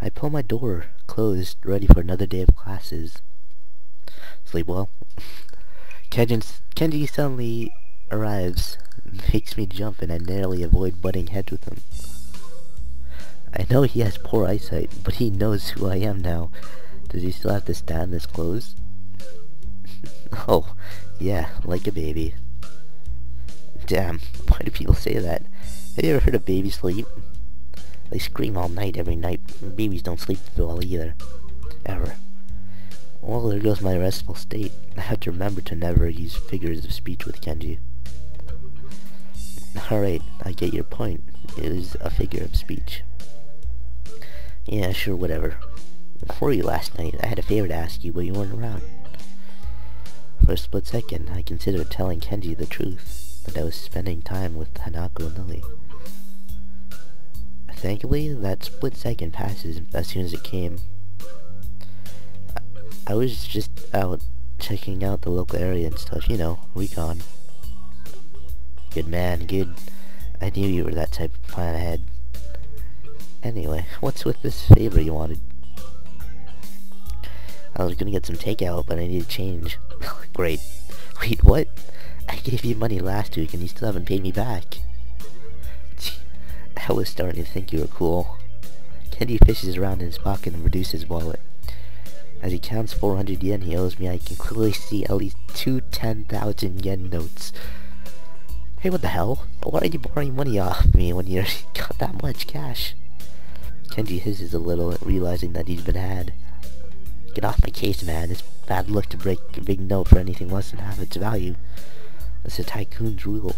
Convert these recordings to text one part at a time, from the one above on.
I pull my door closed, ready for another day of classes. Sleep well. Kenji suddenly arrives, makes me jump, and I narrowly avoid butting heads with him. I know he has poor eyesight, but he knows who I am now. Does he still have to stand this close? Oh, yeah, like a baby. Damn, why do people say that? Have you ever heard of babies sleep? They scream all night, every night. Babies don't sleep well either. Ever. Well, there goes my restful state. I have to remember to never use figures of speech with Kenji. Alright, I get your point. It is a figure of speech. Yeah, sure, whatever. Before you last night, I had a favor to ask you, but you weren't around. For a split second, I considered telling Kenji the truth, that I was spending time with Hanako and Lily. Thankfully, that split second passes as soon as it came. I was just out checking out the local area and stuff, you know, recon. Good man, good. I knew you were that type of plan ahead. Anyway, what's with this favor you wanted? I was gonna get some takeout, but I needed change. Great. Wait, what? I gave you money last week and you still haven't paid me back. I was starting to think you were cool. Kenji fishes around in his pocket and reduces his wallet. As he counts 400 yen he owes me, I can clearly see at least two 10,000 yen notes. Hey, what the hell? Why are you borrowing money off me when you got that much cash? Kenji hisses a little, realizing that he's been had. Get off my case, man. It's bad luck to break a big note for anything less than half its value. That's a tycoon's rule.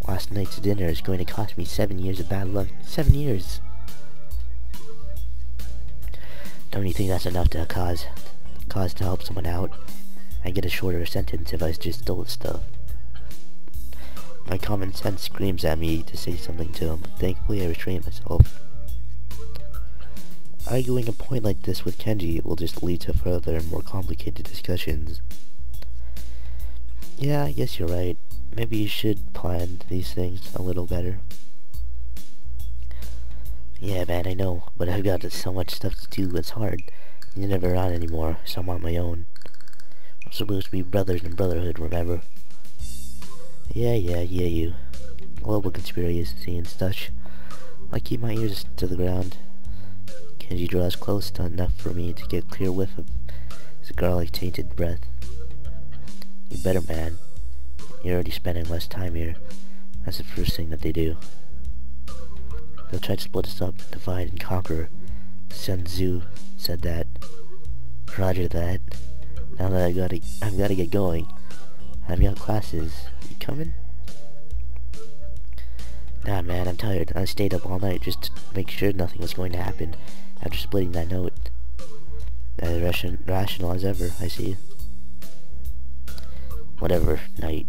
Last night's dinner is going to cost me 7 years of bad luck. 7 years! Don't you think that's enough to cause to help someone out? I get a shorter sentence if I just stole the stuff. My common sense screams at me to say something to him, but thankfully I restrain myself. Arguing a point like this with Kenji will just lead to further and more complicated discussions. Yeah, I guess you're right. Maybe you should plan these things a little better. Yeah, man, I know, but I've got so much stuff to do, it's hard. You're never around anymore, so I'm on my own. I'm supposed to be brothers in brotherhood, remember? Yeah, you. Global conspiracy and such. I keep my ears to the ground. Kenji draws close enough for me to get a clear whiff of his garlic tainted breath. You better, man. You're already spending less time here. That's the first thing that they do. They'll try to split us up, divide and conquer. Sun Tzu said that. Roger that. Now that I've gotta get going. I've got classes. You coming? Nah, man, I'm tired. I stayed up all night just to make sure nothing was going to happen after splitting that note. As rational as ever, I see. Whatever, night.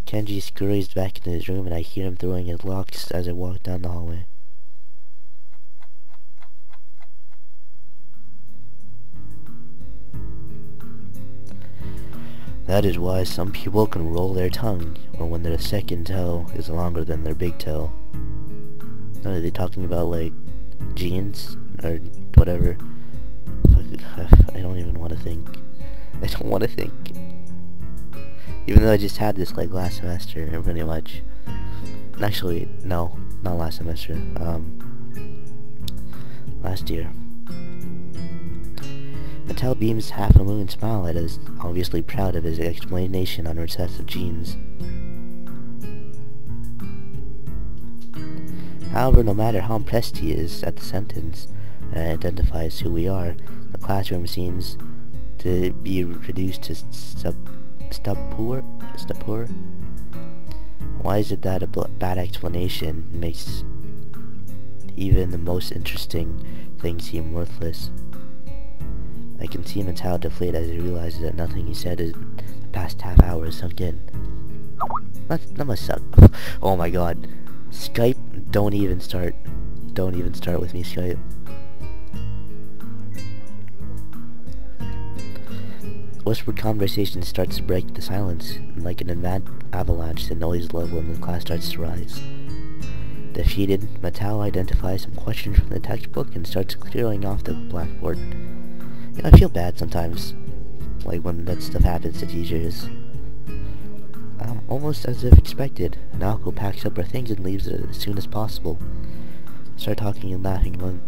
Kenji scurries back into his room and I hear him throwing his locks as I walk down the hallway. That is why some people can roll their tongue, or when their second toe is longer than their big toe. Are they talking about, like, jeans? Or whatever? I don't even want to think. I don't want to think. Even though I just had this, like, last semester, pretty much. Actually, no, not last semester. Last year. Mattel beams half a moon smile at us, obviously proud of his explanation on recessive genes. However, no matter how impressed he is at the sentence that identifies who we are, the classroom seems to be reduced to stupor? Why is it that a bad explanation makes even the most interesting things seem worthless? I can see Mattel deflate as he realizes that nothing he said in the past half hour is sunk in. That must suck. Oh my god. Skype, don't even start. Don't even start with me, Skype. Whispered conversation starts to break the silence, and like an avalanche, the noise level in the class starts to rise. Defeated, Matao identifies some questions from the textbook and starts clearing off the blackboard. You know, I feel bad sometimes, like when that stuff happens to teachers. Almost as if expected, Naoko packs up her things and leaves as soon as possible. Start talking and laughing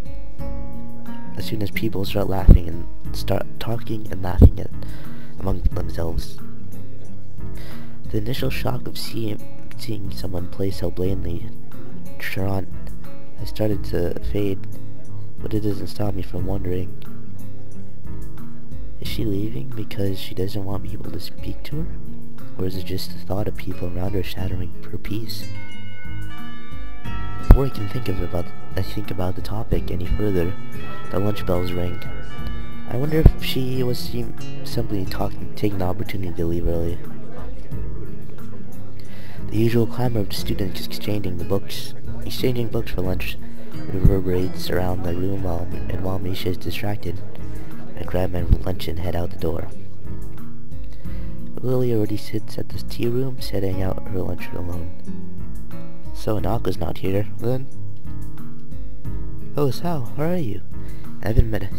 as soon as people start laughing and start talking and laughing among themselves. The initial shock of seeing someone play so blatantly charmant has started to fade, but it doesn't stop me from wondering, is she leaving because she doesn't want people to speak to her? Or is it just the thought of people around her shattering her peace? Before I can think about the topic any further, the lunch bells ring. I wonder if she was simply taking the opportunity to leave early. The usual clamor of the students exchanging books for lunch reverberates around the room while Misha is distracted. I grab my lunch and head out the door. Lily already sits at the tea room, setting out her lunch alone. So Naoko's not here, then? Oh, Sal, how are you? I haven't met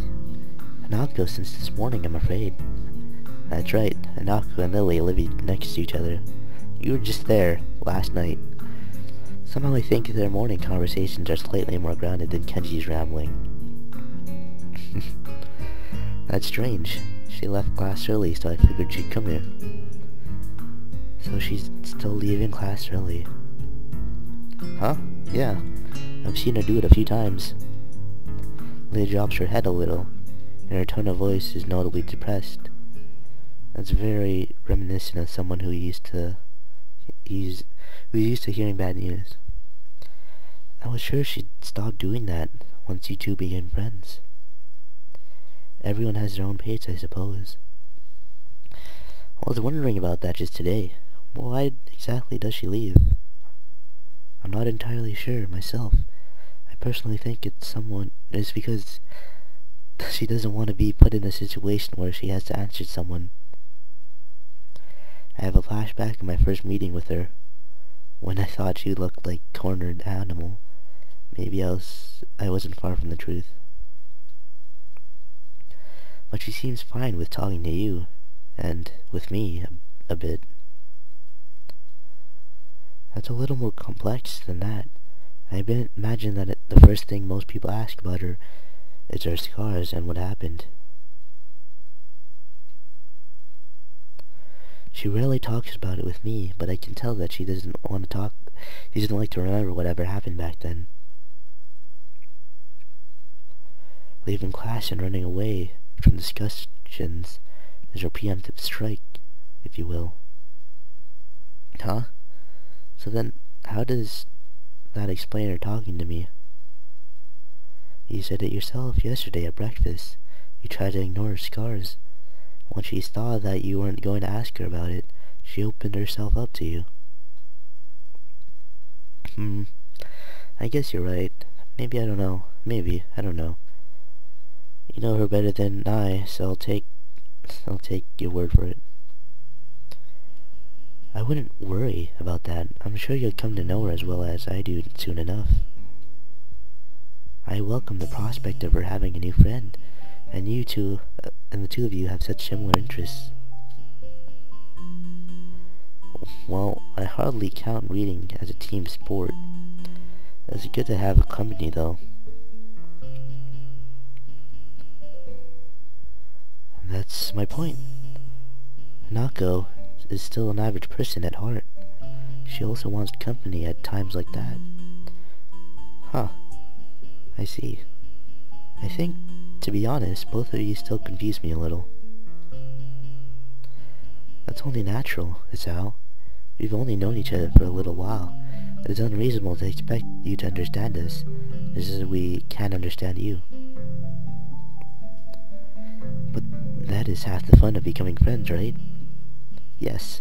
Naoko since this morning, I'm afraid. That's right, Naoko and Lily live next to each other. You were just there, last night. Somehow I think their morning conversations are slightly more grounded than Kenji's rambling. That's strange. She left class early, so I figured she'd come here. So she's still leaving class early. Huh? Yeah. I've seen her do it a few times. Lily drops her head a little, and her tone of voice is notably depressed. That's very reminiscent of someone who's used to hearing bad news. I was sure she'd stop doing that once you two became friends. Everyone has their own pace, I suppose. I was wondering about that just today. Why exactly does she leave? I'm not entirely sure myself. I personally think it's because she doesn't want to be put in a situation where she has to answer someone. I have a flashback of my first meeting with her, when I thought she looked like a cornered animal. Maybe I wasn't far from the truth. But she seems fine with talking to you, and with me a bit. That's a little more complex than that. I imagine that the first thing most people ask about her is her scars and what happened. She rarely talks about it with me, but I can tell that she doesn't want to talk. She doesn't like to remember whatever happened back then. Leaving class and running away from discussions is her preemptive strike, if you will. Huh? So then, how does that explain her talking to me? You said it yourself yesterday at breakfast. You tried to ignore her scars. When she saw that you weren't going to ask her about it, she opened herself up to you. I guess you're right. Maybe, I don't know. Maybe, I don't know. You know her better than I, so I'll take your word for it. I wouldn't worry about that. I'm sure you'll come to know her as well as I do soon enough. I welcome the prospect of her having a new friend, and you two, and the two of you have such similar interests. Well, I hardly count reading as a team sport. It's good to have a company, though. That's my point. Nako is still an average person at heart. She also wants company at times like that. Huh. I see. I think, to be honest, both of you still confuse me a little. That's only natural, Isao. We've only known each other for a little while. It's unreasonable to expect you to understand us, just as we can't understand you. But that is half the fun of becoming friends, right? Yes.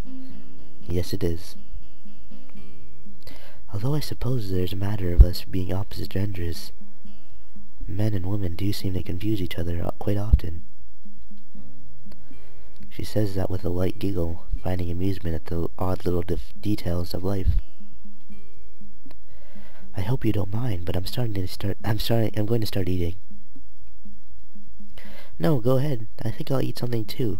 Yes, it is. Although I suppose there's a matter of us being opposite genders, men and women do seem to confuse each other quite often. She says that with a light giggle, finding amusement at the odd little details of life. I hope you don't mind, but I'm going to start eating. No, go ahead. I think I'll eat something too.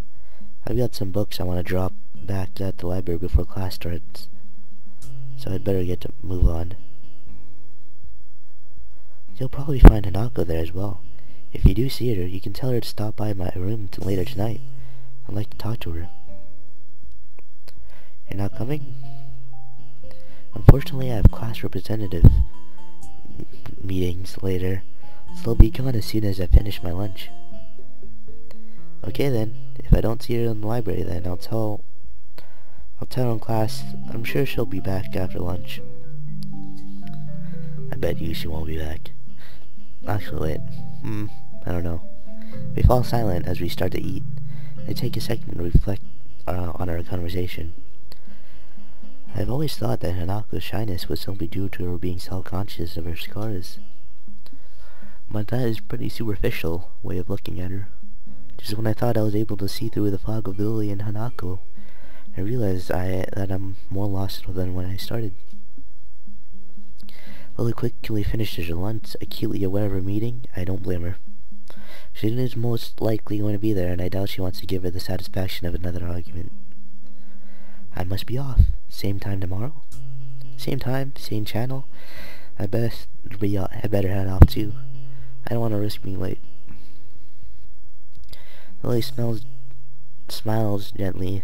I've got some books I want to drop back at the library before class starts. So I'd better get to move on. You'll probably find Hanako there as well. If you do see her, you can tell her to stop by my room later tonight. I'd like to talk to her. You're not coming? Unfortunately, I have class representative meetings later, so I'll be gone as soon as I finish my lunch. Okay then, if I don't see her in the library, then I'll tell her in class. I'm sure she'll be back after lunch. I bet you she won't be back. Actually, wait. I don't know. We fall silent as we start to eat. I take a second to reflect on our conversation. I've always thought that Hanako's shyness was simply due to her being self-conscious of her scars. But that is a pretty superficial way of looking at her. Just when I thought I was able to see through the fog of Lily and Hanako, I realized that I'm more lost than when I started. Lily quickly finishes her lunch, acutely aware of her meeting. I don't blame her. She is most likely going to be there, and I doubt she wants to give her the satisfaction of another argument. I must be off. Same time tomorrow? Same time, same channel? I better head off too. I don't want to risk being late. Lily smiles gently,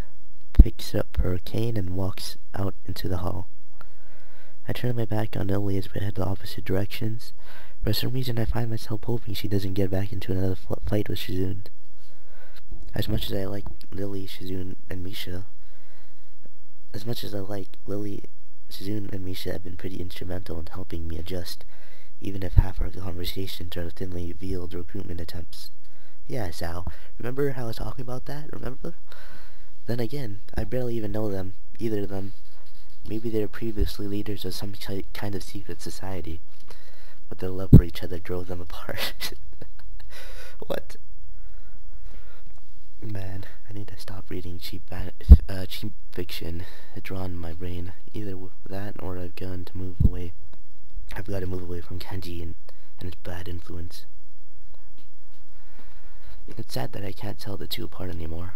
picks up her cane and walks out into the hall. I turn my back on Lily as we head the opposite directions. For some reason I find myself hoping she doesn't get back into another fight with Shizune. As much as I like Lily, Shizune, and Misha, have been pretty instrumental in helping me adjust, even if half our conversations are thinly veiled recruitment attempts. Yeah, Sal, remember how I was talking about that? Remember? Then again, I barely even know them, either of them. Maybe they were previously leaders of some kind of secret society, but their love for each other drove them apart. What? Man, I need to stop reading cheap fiction drawn in my brain. Either that, or I've got to move away from Kenji and its bad influence. It's sad that I can't tell the two apart anymore.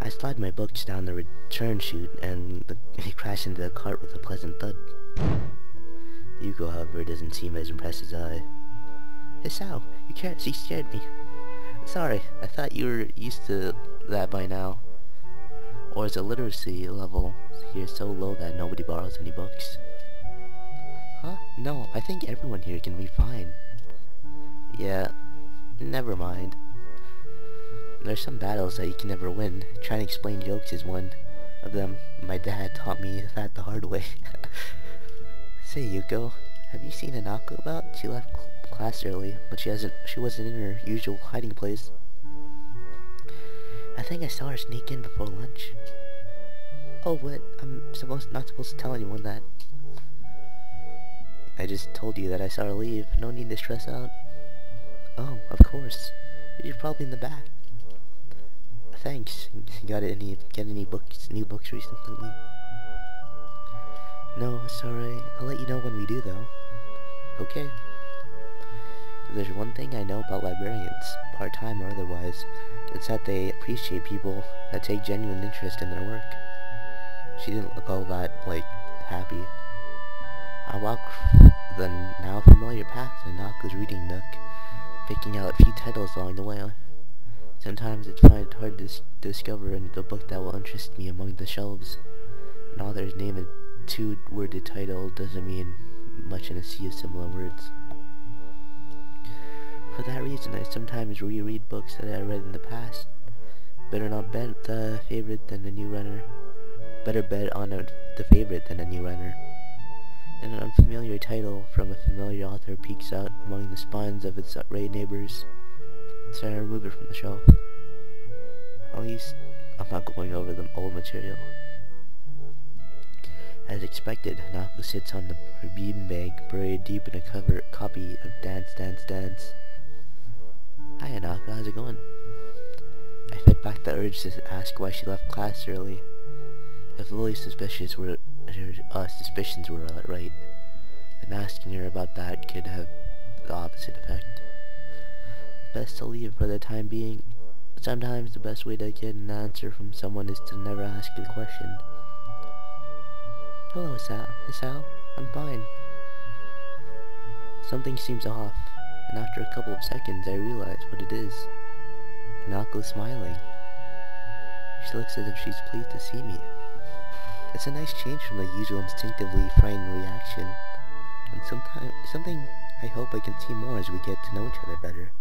I slide my books down the return chute, and they crash into the cart with a pleasant thud. Yuko, however, doesn't seem as impressed as I. Hey Sal, she scared me. Sorry, I thought you were used to that by now. Or is the literacy level here so low that nobody borrows any books? Huh? No, I think everyone here can read fine. Yeah, never mind. There's some battles that you can never win. Trying to explain jokes is one of them. My dad taught me that the hard way. Say, Yuko, have you seen Hanako about? She left class early, but she wasn't in her usual hiding place. I think I saw her sneak in before lunch. Oh, but I'm not supposed to tell anyone that. I just told you that I saw her leave. No need to stress out. Oh, of course. You're probably in the back. Thanks. You get any new books recently? No, sorry. I'll let you know when we do, though. Okay. If there's one thing I know about librarians, part-time or otherwise, it's that they appreciate people that take genuine interest in their work. She didn't look all that, happy. I walk the now familiar path to Nako's reading nook, picking out a few titles along the way. Sometimes I find it hard to discover a book that will interest me among the shelves. An author's name and two-worded title doesn't mean much in a sea of similar words. For that reason, I sometimes reread books that I read in the past. Better not bet the favorite than a new runner. Better bet on the favorite than a new runner. And an unfamiliar title from a familiar author peeks out among the spines of its arrayed neighbors. So I remove it from the shelf. At least, I'm not going over the old material. As expected, Hanako sits on her beanbag, buried deep in a copy of Dance, Dance, Dance. Hi Hanako, how's it going? I fed back the urge to ask why she left class early. If Lily's suspicions were suspicions were right, and asking her about that could have the opposite effect. Best to leave for the time being. Sometimes the best way to get an answer from someone is to never ask the question. Hello, Sal. Hey, Sal. I'm fine. Something seems off, and after a couple of seconds I realize what it is. Hanako's smiling. She looks as if she's pleased to see me. It's a nice change from the usual instinctively frightened reaction, and something I hope I can see more as we get to know each other better.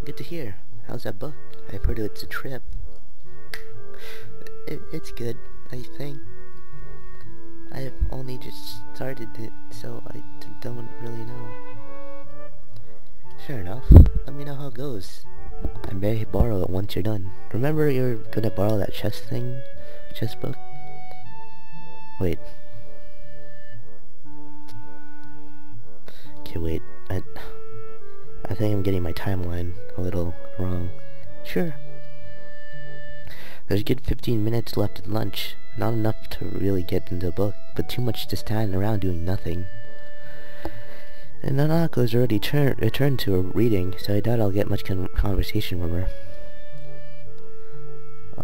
Good to hear. How's that book? I've heard it's a trip. It's good, I think. I've only just started it, so I don't really know. Fair enough. Let me know how it goes. I may borrow it once you're done. Remember you're gonna borrow that chess book? Wait. Okay, wait. I think I'm getting my timeline a little wrong. Sure. There's a good 15 minutes left at lunch. Not enough to really get into the book, but too much to stand around doing nothing. And Nanako's already returned to her reading, so I doubt I'll get much conversation from her.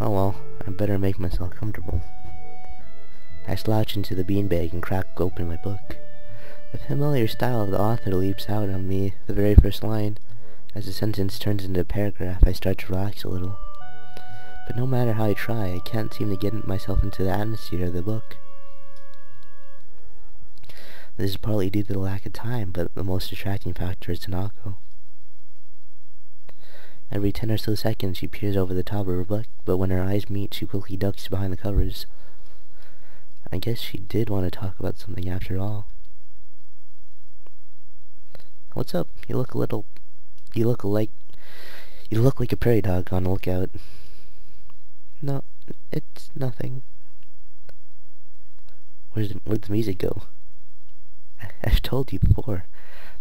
Oh well, I better make myself comfortable. I slouch into the beanbag and crack open my book. The familiar style of the author leaps out on me the very first line. As the sentence turns into a paragraph, I start to relax a little. But no matter how I try, I can't seem to get myself into the atmosphere of the book. This is partly due to the lack of time, but the most distracting factor is Tanako. Every 10 or so seconds she peers over the top of her book, but when her eyes meet, she quickly ducks behind the covers. I guess she did want to talk about something after all. What's up? You look like a prairie dog on the lookout. No, it's nothing. Where'd the music go? I've told you before,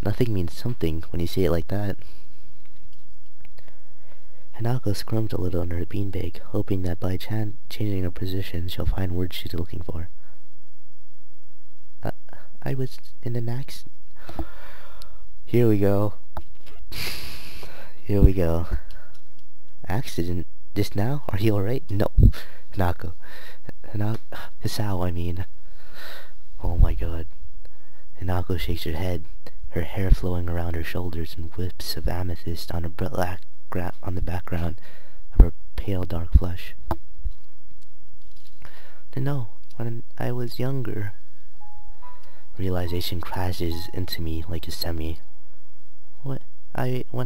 nothing means something when you say it like that. Hanako squirmed a little under her beanbag, hoping that by changing her position she'll find words she's looking for. I was in an accident. Here we go. Here we go. Accident? Just now? Are you alright? No. Hanako. Hisao, I mean. Oh my god. Hanako shakes her head, her hair flowing around her shoulders in whips of amethyst on the background of her pale dark flesh. No, when I was younger. Realization crashes into me like a semi. When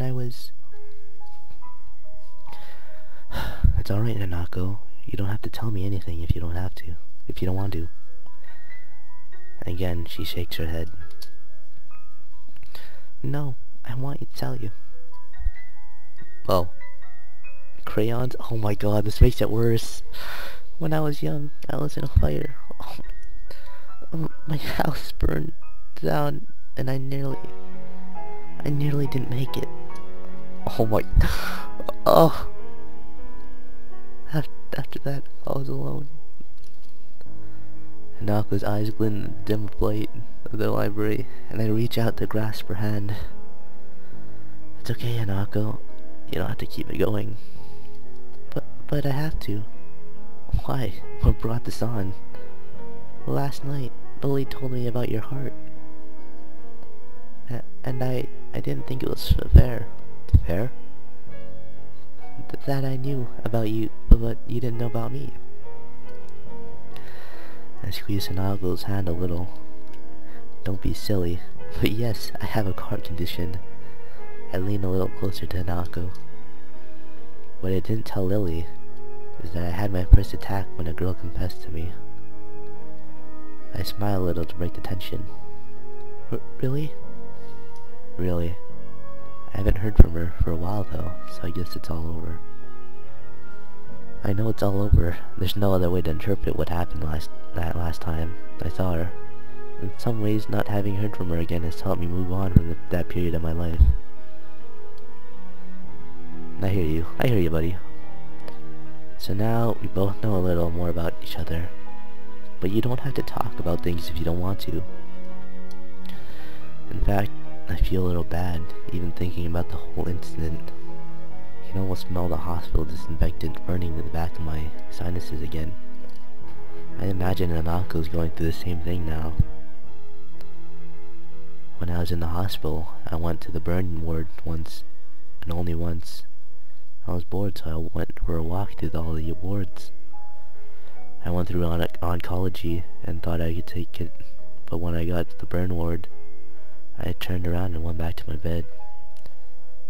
I was... It's alright, Hanako. You don't have to tell me anything if you don't have to. If you don't want to. Again, she shakes her head. No, I want you to tell you. Oh. Crayons? Oh my god, this makes it worse. When I was young, I was in a fire. Oh, my house burned down, and I nearly didn't make it. Oh my... Oh. After that, I was alone. Hanako's eyes glint in the dim light of the library, and I reach out to grasp her hand. It's okay, Hanako. You don't have to keep it going. But I have to. Why? What brought this on? Last night, Lily told me about your heart. And I didn't think it was fair. Fair? That I knew about you, but you didn't know about me. I squeeze Hanako's hand a little. Don't be silly. But yes, I have a heart condition. I lean a little closer to Hanako. What I didn't tell Lily is that I had my first attack when a girl confessed to me. I smile a little to break the tension. Really? Really. I haven't heard from her for a while though, so I guess it's all over. I know it's all over. There's no other way to interpret what happened that last time I saw her. In some ways, not having heard from her again has helped me move on from that period of my life. I hear you, buddy. So now we both know a little more about each other. But you don't have to talk about things if you don't want to. In fact, I feel a little bad, even thinking about the whole incident. I can almost smell the hospital disinfectant burning in the back of my sinuses again. I imagine Anako's going through the same thing now. When I was in the hospital, I went to the burn ward once, and only once. I was bored, so I went for a walk through all the wards. I went through oncology and thought I could take it, but when I got to the burn ward, I turned around and went back to my bed.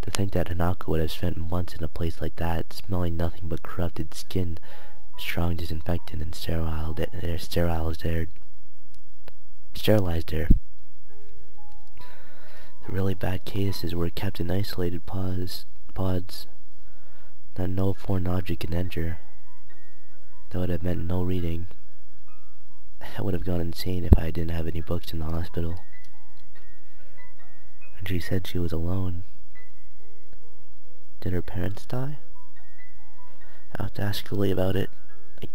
To think that Hanako would have spent months in a place like that, smelling nothing but corrupted skin, strong disinfectant, and sterilized air. The really bad cases were kept in isolated pods that no foreign object could enter. That would have meant no reading. I would have gone insane if I didn't have any books in the hospital. And she said she was alone. Did her parents die? I have to ask Lee about it. I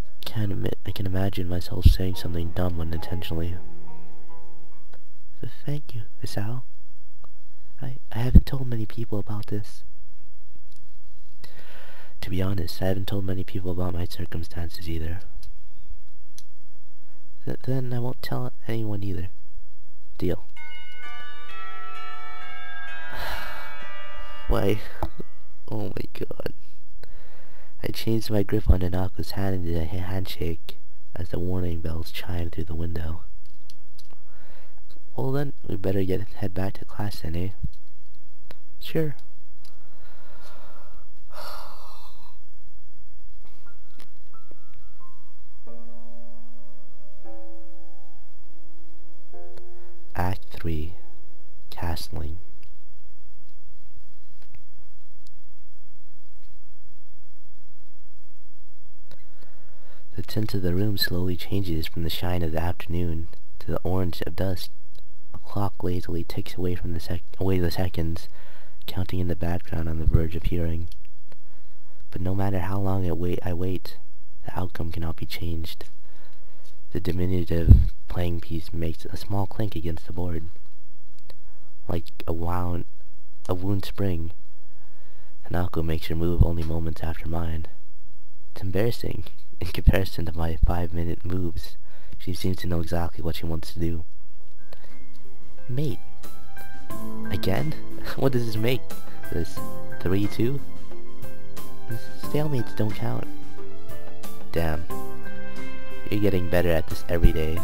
can imagine myself saying something dumb unintentionally. So thank you, Isao. I haven't told many people about this. To be honest, I haven't told many people about my circumstances either. Then I won't tell anyone either. Deal. Why? Oh my god. I changed my grip on Nanako's hand into a handshake as the warning bells chimed through the window. Well then, we better head back to class then, eh? Sure. Act 3. Castling. The tint of the room slowly changes from the shine of the afternoon to the orange of dusk. A clock lazily ticks away from the seconds, counting in the background on the verge of hearing. But no matter how long I wait, the outcome cannot be changed. The diminutive playing piece makes a small clink against the board. Like a wound spring, Hanako makes her move only moments after mine. It's embarrassing. In comparison to my 5-minute moves, she seems to know exactly what she wants to do. Mate. Again? What does this make? This 3-2? Stalemates don't count. Damn. You're getting better at this every day.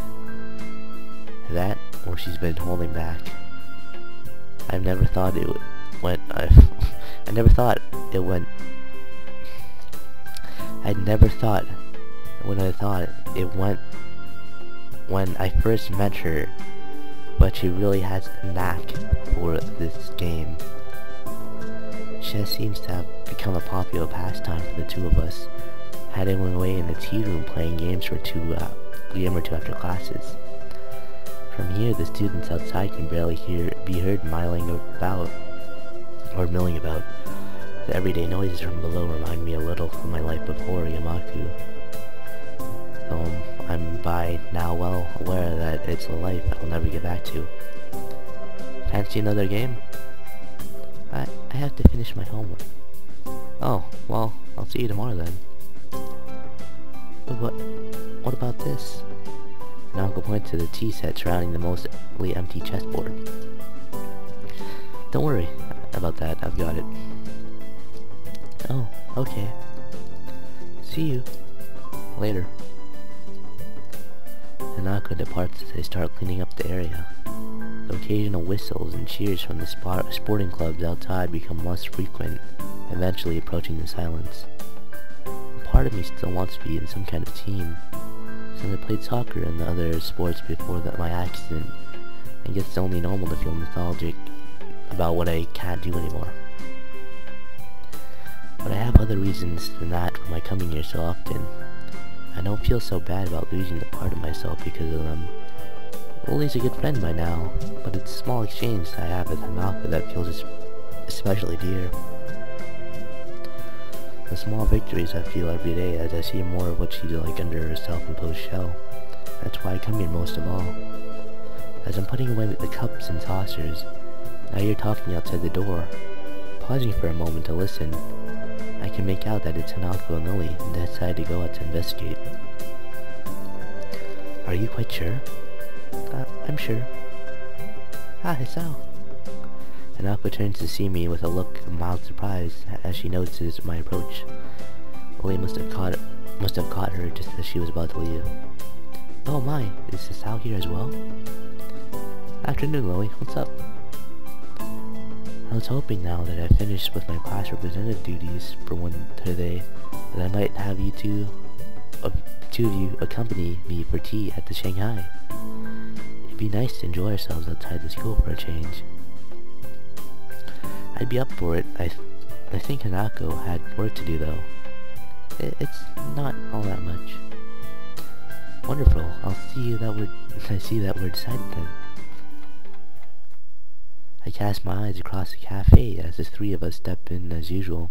That, or she's been holding back. I've never thought it went... I'd never thought it went when I first met her, but she really has a knack for this game. Chess seems to have become a popular pastime for the two of us, hiding away in the tea room playing games for a game or two after classes. From here, the students outside can barely be heard milling about. The everyday noises from below remind me a little of my life before Yamaku. Though I'm by now well aware that it's a life I'll never get back to. Fancy another game? I have to finish my homework. Oh, well, I'll see you tomorrow then. But what about this? And Uncle points to the tea set surrounding the mostly empty chessboard. Don't worry about that, I've got it. Oh, okay. See you. Later. Hanako departs as they start cleaning up the area. The occasional whistles and cheers from the sporting clubs outside become less frequent, eventually approaching the silence. Part of me still wants to be in some kind of team. Since I played soccer and the other sports before my accident, I guess it's only normal to feel nostalgic about what I can't do anymore. But I have other reasons than that for my coming here so often. I don't feel so bad about losing the part of myself because of them. Lily's a good friend by now, but it's a small exchange I have with Hanako that feels especially dear. The small victories I feel every day as I see more of what she's like under her self-imposed shell. That's why I come here most of all. As I'm putting away the cups and saucers, I hear talking outside the door. Pausing for a moment to listen, I can make out that it's Hanako and Lily, and they decided to go out to investigate. Are you quite sure? I'm sure. Ah, Hisao. Hanako turns to see me with a look of mild surprise as she notices my approach. Lily must have caught her just as she was about to leave. Oh my, is Hisao here as well? Afternoon, Lily. What's up? I was hoping now that I finished with my class representative duties for one today, that I might have two of you accompany me for tea at the Shanghai. It'd be nice to enjoy ourselves outside the school for a change. I'd be up for it. I think Hanako had work to do though. It's not all that much. Wonderful. I see that we're decided then. I cast my eyes across the cafe as the three of us step in as usual.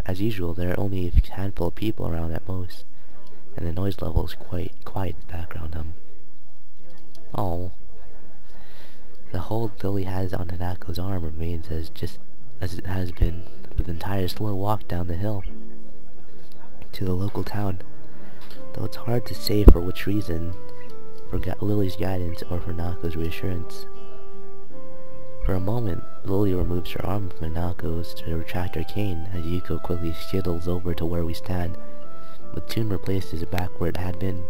As usual, there are only a handful of people around at most, and the noise level is quite quiet in the background. Oh. The hold Lily has on Hanako's arm remains just as it has been for the entire slow walk down the hill to the local town, though it's hard to say for which reason, for Lily's guidance or for Hanako's reassurance. For a moment, Lily removes her arm from Hanako's to retract her cane as Yuko quickly skittles over to where we stand, with Toon replaces it back where it had been.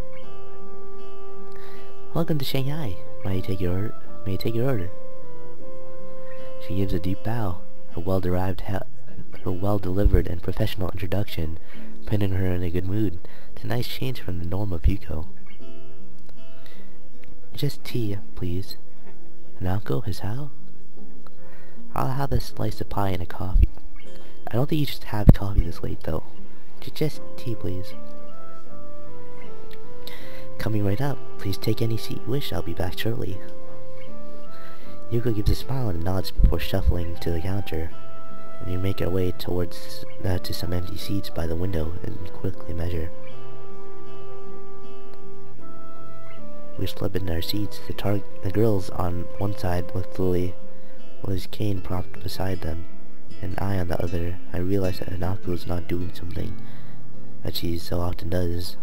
Welcome to Shanghai. May I take your order? She gives a deep bow, her well-delivered and professional introduction putting her in a good mood. It's a nice change from the norm of Yuko. Just tea, please. Hanako, Hisao? I'll have a slice of pie and a coffee. I don't think you should have coffee this late, though. Just tea, please. Coming right up. Please take any seat you wish. I'll be back shortly. Yuko gives a smile and nods before shuffling to the counter, and we make our way towards to some empty seats by the window and quickly measure. We slip into our seats. The girls on one side with Lily's cane propped beside them, and I on the other. I realize that Hanako is not doing something that she so often does.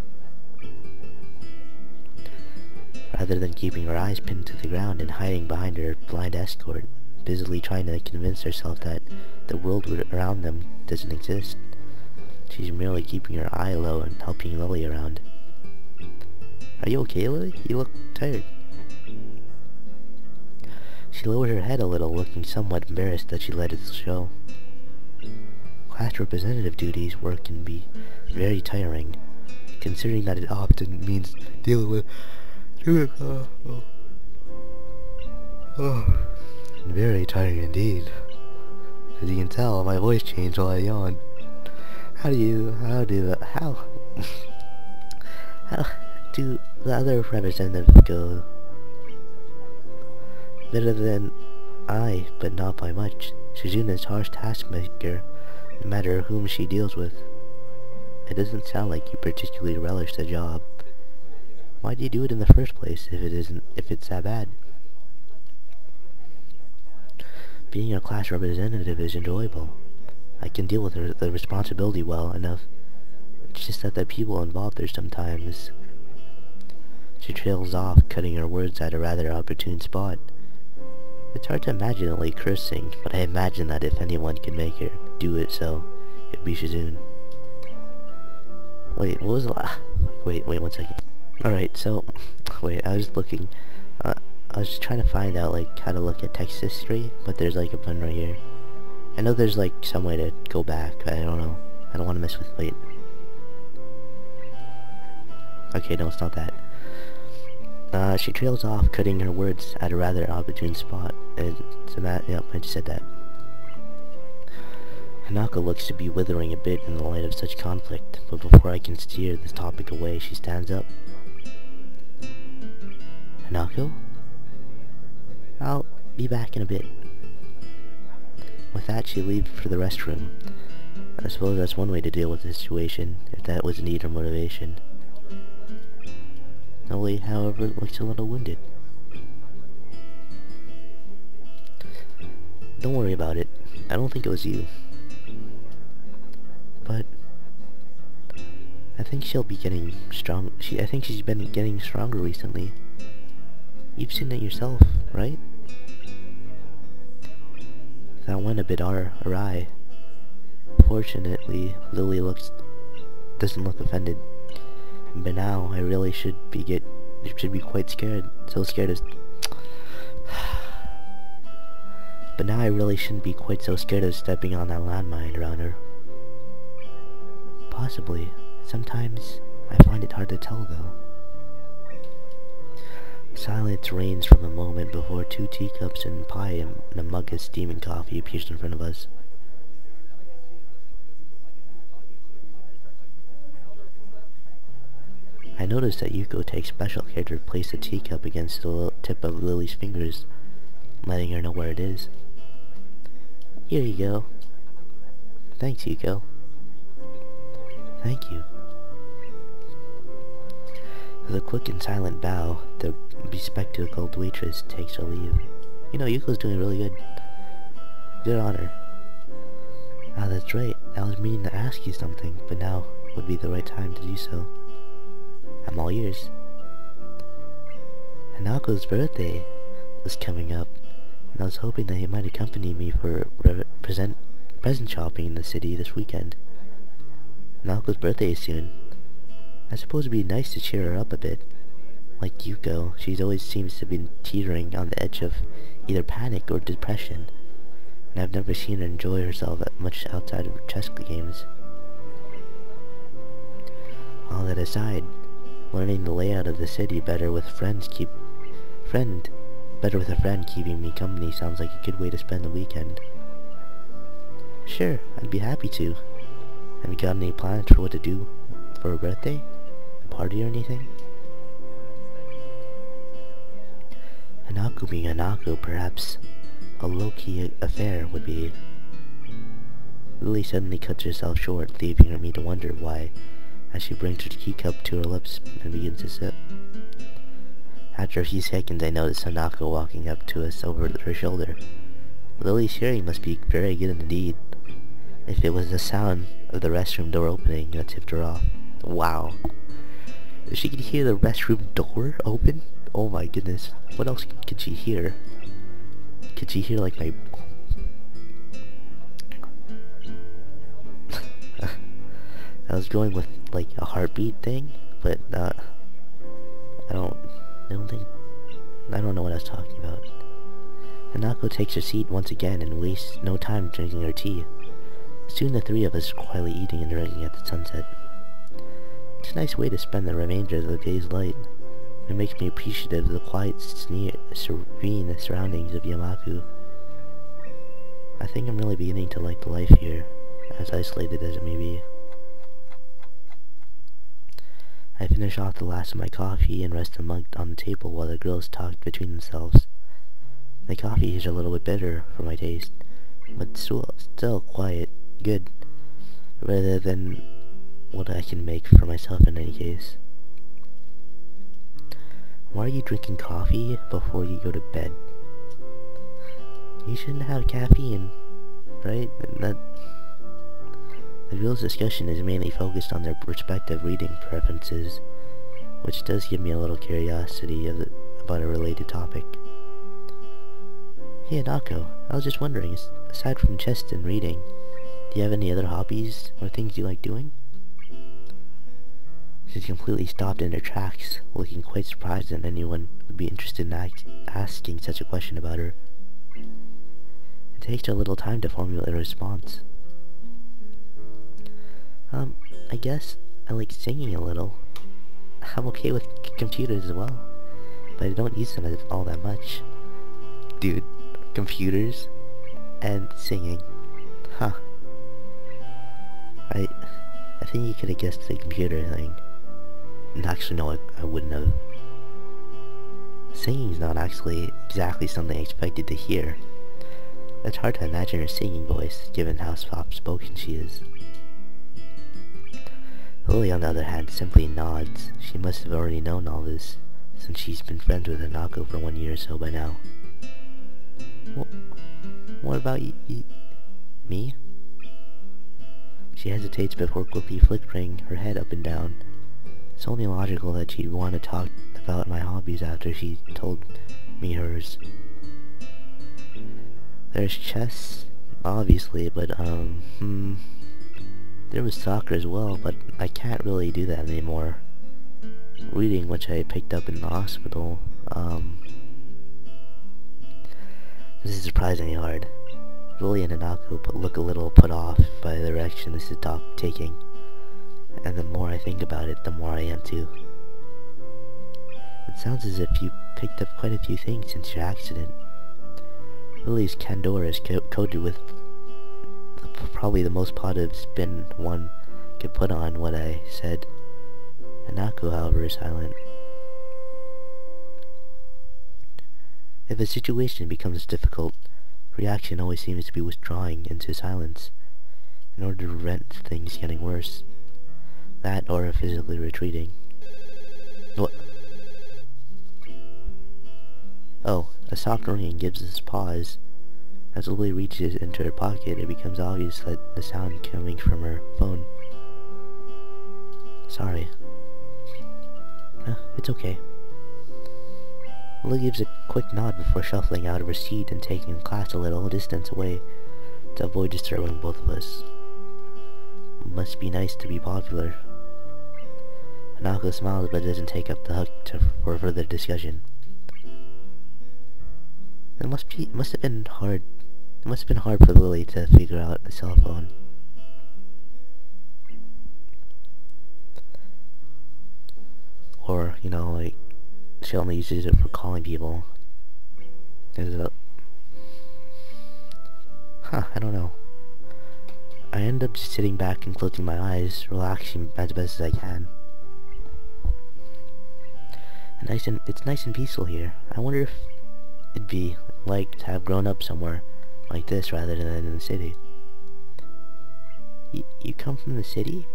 Rather than keeping her eyes pinned to the ground and hiding behind her blind escort, busily trying to convince herself that the world around them doesn't exist, she's merely keeping her eye low and helping Lily around. Are you okay, Lily? You look tired. She lowered her head a little, looking somewhat embarrassed that she let it show. Class representative duties work can be very tiring, considering that it often means dealing with very tiring indeed. As you can tell, my voice changed while I yawned. How do the other representatives go? Better than I, but not by much. Suzuna's harsh taskmaker, no matter whom she deals with. It doesn't sound like you particularly relish the job. Why do you do it in the first place if it's that bad? Being a class representative is enjoyable. I can deal with the responsibility well enough. It's just that the people involved are sometimes. She trails off, cutting her words at a rather opportune spot. It's hard to imagine Lily cursing, but I imagine that if anyone could make her do it so, it'd be Shizune. Wait, what was the last? Wait 1 second. Alright, so, wait, I was looking, I was just trying to find out, like, how to look at text history, but there's, like, a button right here. I know there's, like, some way to go back, but I don't know. I don't want to mess with, wait. Okay, no, it's not that. She trails off, cutting her words at a rather opportune spot. Yep, I just said that. Hanako looks to be withering a bit in the light of such conflict, but before I can steer this topic away, she stands up. Hanako? I'll be back in a bit. With that, she leaves for the restroom. I suppose that's one way to deal with the situation, if that was indeed her motivation. Lily, however, looks a little wounded. Don't worry about it. I don't think it was you. But I think she'll be getting strong. I think she's been getting stronger recently. You've seen it yourself, right? That went a bit awry. Fortunately, Lily doesn't look offended. But now I really should be quite scared. So scared as But now I really shouldn't be quite so scared of stepping on that landmine around her. Possibly. Sometimes I find it hard to tell though. Silence reigns from a moment before 2 teacups and pie and a mug of steaming coffee appears in front of us. I notice that Yuko takes special care to place the teacup against the tip of Lily's fingers, letting her know where it is. Here you go. Thanks, Yuko. Thank you. With a quick and silent bow, the bespectacled waitress takes her leave. You know, Yuko's doing really good. Good on her. Ah, that's right. I was meaning to ask you something, but now would be the right time to do so. I'm all ears. Hanako's birthday was coming up, and I was hoping that he might accompany me for present shopping in the city this weekend. Hanako's birthday is soon. I suppose it'd be nice to cheer her up a bit. Like Yuko, she always seems to be teetering on the edge of either panic or depression, and I've never seen her enjoy herself that much outside of chess games. All that aside, learning the layout of the city better with a friend keeping me company sounds like a good way to spend the weekend. Sure, I'd be happy to. Have you got any plans for what to do for her birthday? A party or anything? Hanako being Hanako, perhaps a low-key affair would be. Lily suddenly cuts herself short, leaving me to wonder why, as she brings her teacup to her lips and begins to sip. After a few seconds, I notice Hanako walking up to us over her shoulder. Lily's hearing must be very good indeed, if it was the sound of the restroom door opening that tipped her off. Wow. If she could hear the restroom door open? Oh my goodness. What else could she hear? Could she hear like my... I was going with like a heartbeat thing, but I don't know what I was talking about. Hanako takes her seat once again and wastes no time drinking her tea. Soon the 3 of us are quietly eating and drinking at the sunset. It's a nice way to spend the remainder of the day's light. It makes me appreciative of the quiet, serene surroundings of Yamaku. I think I'm really beginning to like the life here, as isolated as it may be. I finish off the last of my coffee and rest the mug on the table while the girls talk between themselves. The coffee is a little bit bitter for my taste, but still quiet, good, rather than what I can make for myself in any case. Why are you drinking coffee before you go to bed? You shouldn't have caffeine, right? The girls' discussion is mainly focused on their respective reading preferences, which does give me a little curiosity about a related topic. Hey Anako, I was just wondering, aside from chess and reading, do you have any other hobbies or things you like doing? She's completely stopped in her tracks, looking quite surprised that anyone would be interested in asking such a question about her. It takes her a little time to formulate a response. I guess I like singing a little. I'm okay with computers as well, but I don't use them all that much. Dude, computers and singing. Huh. I think you could have guessed the computer thing. Actually, no, I wouldn't have. Singing is not actually exactly something I expected to hear. It's hard to imagine her singing voice, given how soft-spoken she is. Lily, on the other hand, simply nods. She must have already known all this, since she's been friends with Hanako for 1 year or so by now. What about me? She hesitates before quickly flickering her head up and down. It's only logical that she'd want to talk about my hobbies after she told me hers. There's chess, obviously, but, there was soccer as well, but I can't really do that anymore. Reading, which I picked up in the hospital, this is surprisingly hard. Lily and Hanako look a little put off by the direction this is taking, and the more I think about it, the more I am too. It sounds as if you picked up quite a few things since your accident. Lily's candor is coded with probably the most positive spin one could put on what I said. Hanako, however, is silent. If a situation becomes difficult, reaction always seems to be withdrawing into silence in order to prevent things getting worse. That or physically retreating. What? Oh, a soft ringing gives us pause. As Lily reaches into her pocket, it becomes obvious that the sound coming from her phone. Sorry. It's okay. Lily gives a quick nod before shuffling out of her seat and taking the class a little distance away to avoid disturbing both of us. Must be nice to be popular. Hanako smiles but doesn't take up the hook for further discussion. It must have been hard for Lily to figure out a cell phone. Or, like, she only uses it for calling people. I don't know. I end up just sitting back and closing my eyes, relaxing as best as I can. It's nice and peaceful here. I wonder if it'd be like to have grown up somewhere like this rather than in the city. You come from the city?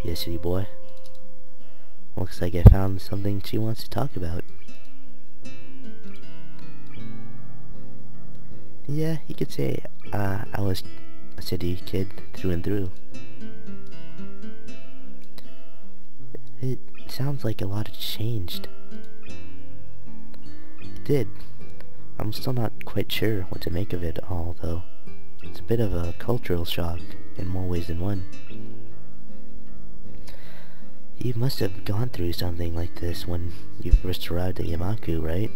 Yeah, city boy. Looks like I found something she wants to talk about. Yeah, you could say I was a city kid through and through. It sounds like a lot has changed. It did. I'm still not quite sure what to make of it all, though. It's a bit of a cultural shock in more ways than one. You must have gone through something like this when you first arrived at Yamaku, right?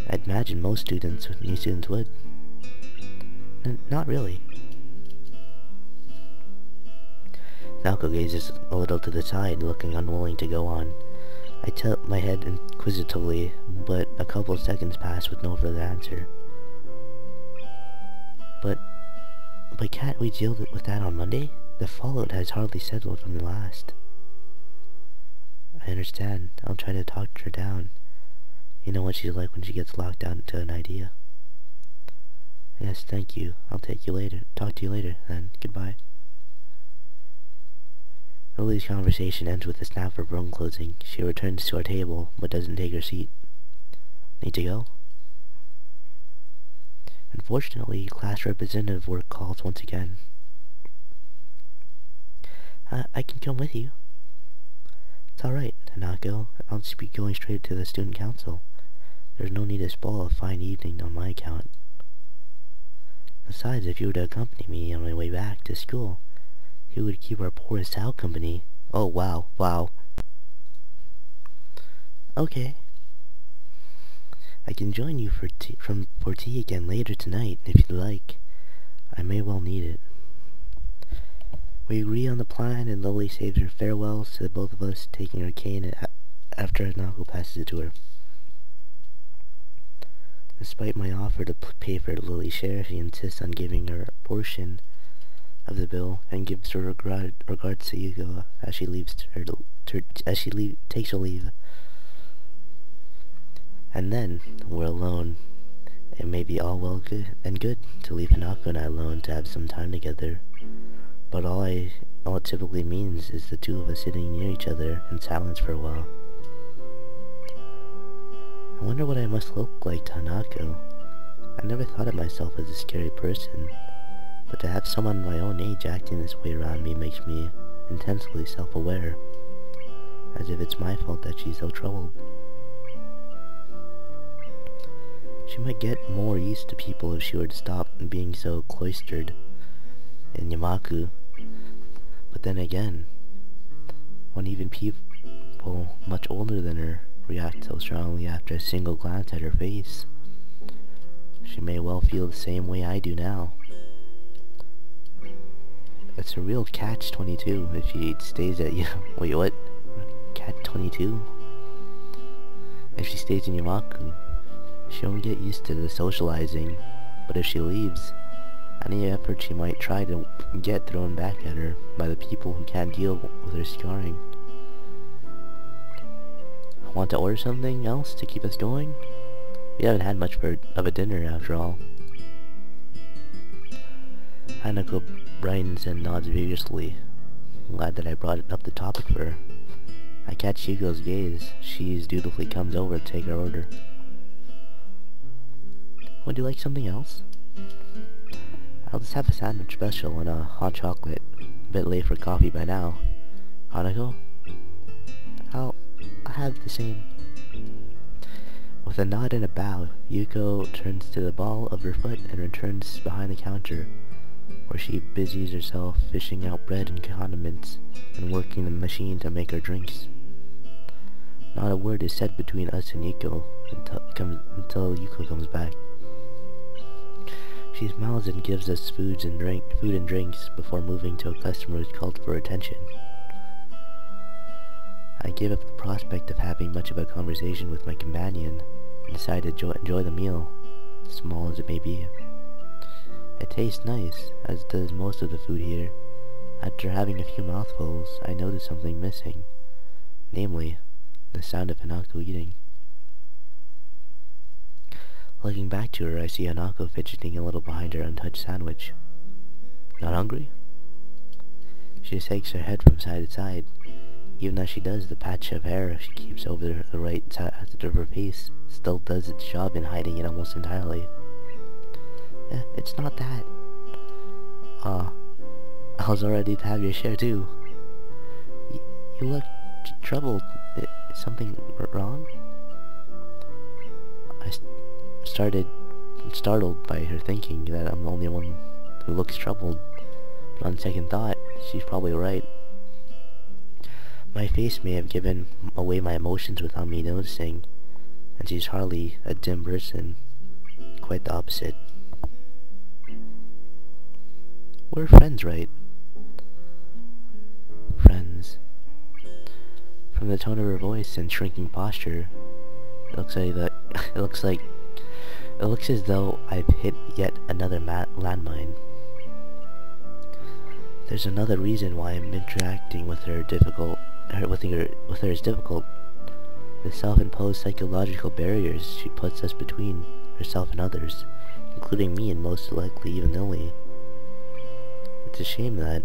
I'd imagine most students, new students would. Not really. Naoko gazes a little to the side, looking unwilling to go on. I tilt my head inquisitively, but a couple of seconds pass with no further answer. But can't we deal with that on Monday? The fallout has hardly settled from the last. I understand. I'll try to talk her down. You know what she's like when she gets locked down to an idea. Yes, thank you. I'll talk to you later, then. Goodbye. Lily's conversation ends with a snap of her own closing. She returns to our table, but doesn't take her seat. Need to go? Unfortunately, class representative work calls once again. I can come with you. It's alright, Hanako. I'll just be going straight to the student council. There's no need to spoil a fine evening on my account. Besides, if you were to accompany me on my way back to school, you would keep our poorest out company. Oh, wow. Okay. I can join you for tea again later tonight, if you'd like. I may well need it. We agree on the plan, and Lily saves her farewells to the both of us, taking her cane after Hanako passes it to her. Despite my offer to pay for Lily's share, she insists on giving her a portion of the bill and gives her regards to Yuko as she takes her leave. And then we're alone. It may be all good to leave Hanako and I alone to have some time together. But all I all it typically means is the two of us sitting near each other in silence for a while. I wonder what I must look like to Hanako. I never thought of myself as a scary person, but to have someone my own age acting this way around me makes me intensely self-aware, as if it's my fault that she's so troubled. She might get more used to people if she were to stop being so cloistered in Yamaku, but then again, when even people much older than her react so strongly after a single glance at her face, she may well feel the same way I do now. It's a real catch-22 if she stays at you. Wait, what? Catch-22? If she stays in Yamaku, she won't get used to the socializing, but if she leaves, any effort she might try to get thrown back at her by the people who can't deal with her scarring. Want to order something else to keep us going? We haven't had much of a dinner after all. Hanako brightens and nods vigorously, glad that I brought up the topic for her. I catch Hugo's gaze. She dutifully comes over to take our order. Would you like something else? I'll just have a sandwich special and a hot chocolate. A bit late for coffee by now. Hanako? I'll have the same. With a nod and a bow, Yuko turns to the ball of her foot and returns behind the counter, where she busies herself fishing out bread and condiments and working the machine to make our drinks. Not a word is said between us and Yuko until Yuko comes back. She smiles and gives us food and drinks before moving to a customer who's called for attention. I gave up the prospect of having much of a conversation with my companion and decided to enjoy the meal, small as it may be. It tastes nice, as does most of the food here. After having a few mouthfuls, I noticed something missing, namely, the sound of Hanako eating. Looking back to her, I see Hanako fidgeting a little behind her untouched sandwich. Not hungry? She shakes her head from side to side. Even as she does, the patch of hair she keeps over the right side of her face still does its job in hiding it almost entirely. It's not that. I was already to have your share too. You look troubled. Is something wrong? I started startled by her thinking that I'm the only one who looks troubled, but on second thought, she's probably right. My face may have given away my emotions without me noticing, and she's hardly a dim person. Quite the opposite. We're friends, right? Friends. From the tone of her voice and shrinking posture, it looks as though I've hit yet another landmine. There's another reason why I'm interacting with her is difficult. The self-imposed psychological barriers she puts us between herself and others, including me and most likely even Lily. It's a shame that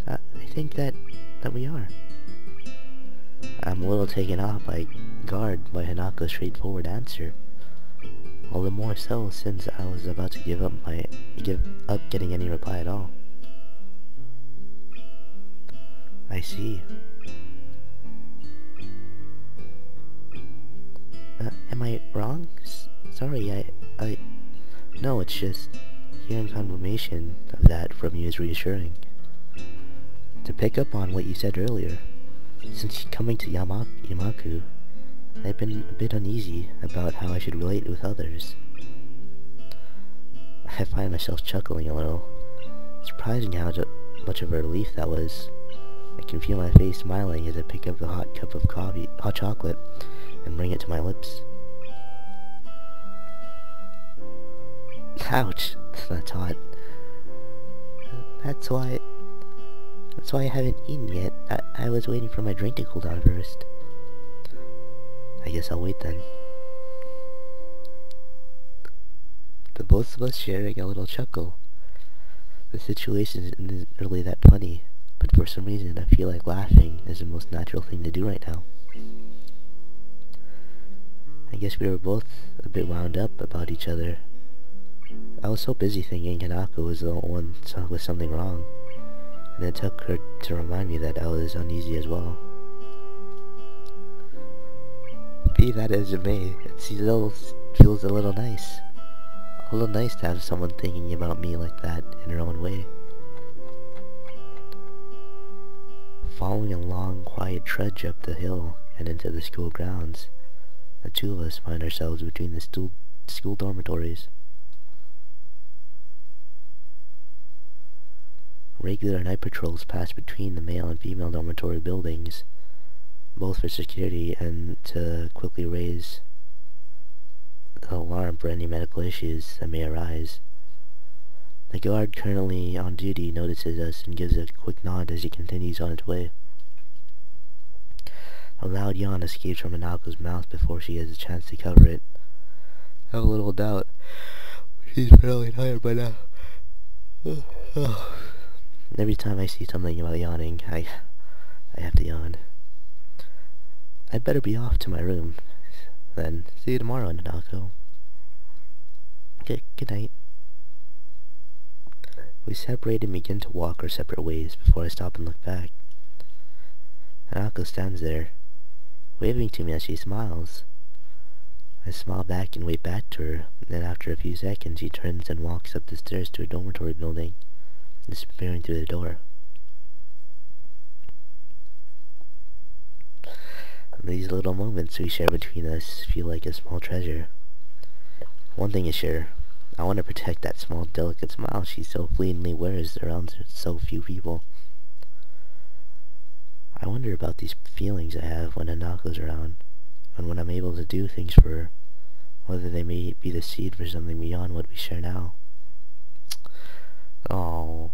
I think that we are. I'm a little taken off by guard by Hanako's straightforward answer. All the more so since I was about to give up getting any reply at all. I see. Am I wrong? Sorry, no, it's just hearing confirmation of that from you is reassuring. To pick up on what you said earlier, since coming to Yamaku, I've been a bit uneasy about how I should relate with others. I find myself chuckling a little, surprising how much of a relief that was. I can feel my face smiling as I pick up the hot cup of hot chocolate, and bring it to my lips. Ouch, that's hot. That's why I haven't eaten yet. I was waiting for my drink to cool down first. I guess I'll wait then. The both of us sharing a little chuckle. The situation isn't really that funny, but for some reason I feel like laughing is the most natural thing to do right now. I guess we were both a bit wound up about each other. I was so busy thinking Hanako was the one with something wrong, and it took her to remind me that I was uneasy as well. Be that as it may, it feels a little nice. A little nice to have someone thinking about me like that in her own way. Following a long, quiet trudge up the hill and into the school grounds, the two of us find ourselves between the school dormitories. Regular night patrols pass between the male and female dormitory buildings, both for security and to quickly raise the alarm for any medical issues that may arise. The guard currently on duty notices us and gives a quick nod as he continues on his way. A loud yawn escapes from Anako's mouth before she has a chance to cover it. I have a little doubt. She's fairly tired by now. Every time I see something about yawning, I have to yawn. I'd better be off to my room. Then, see you tomorrow, Nanako. Okay, good night. We separate and begin to walk our separate ways before I stop and look back. Nanako stands there, waving to me as she smiles. I smile back and wave back to her, and after a few seconds she turns and walks up the stairs to a dormitory building, disappearing through the door. These little moments we share between us feel like a small treasure. One thing is sure, I want to protect that small, delicate smile she so fleetingly wears around so few people. I wonder about these feelings I have when Hanako's around, and when I'm able to do things for her, whether they may be the seed for something beyond what we share now. Aww.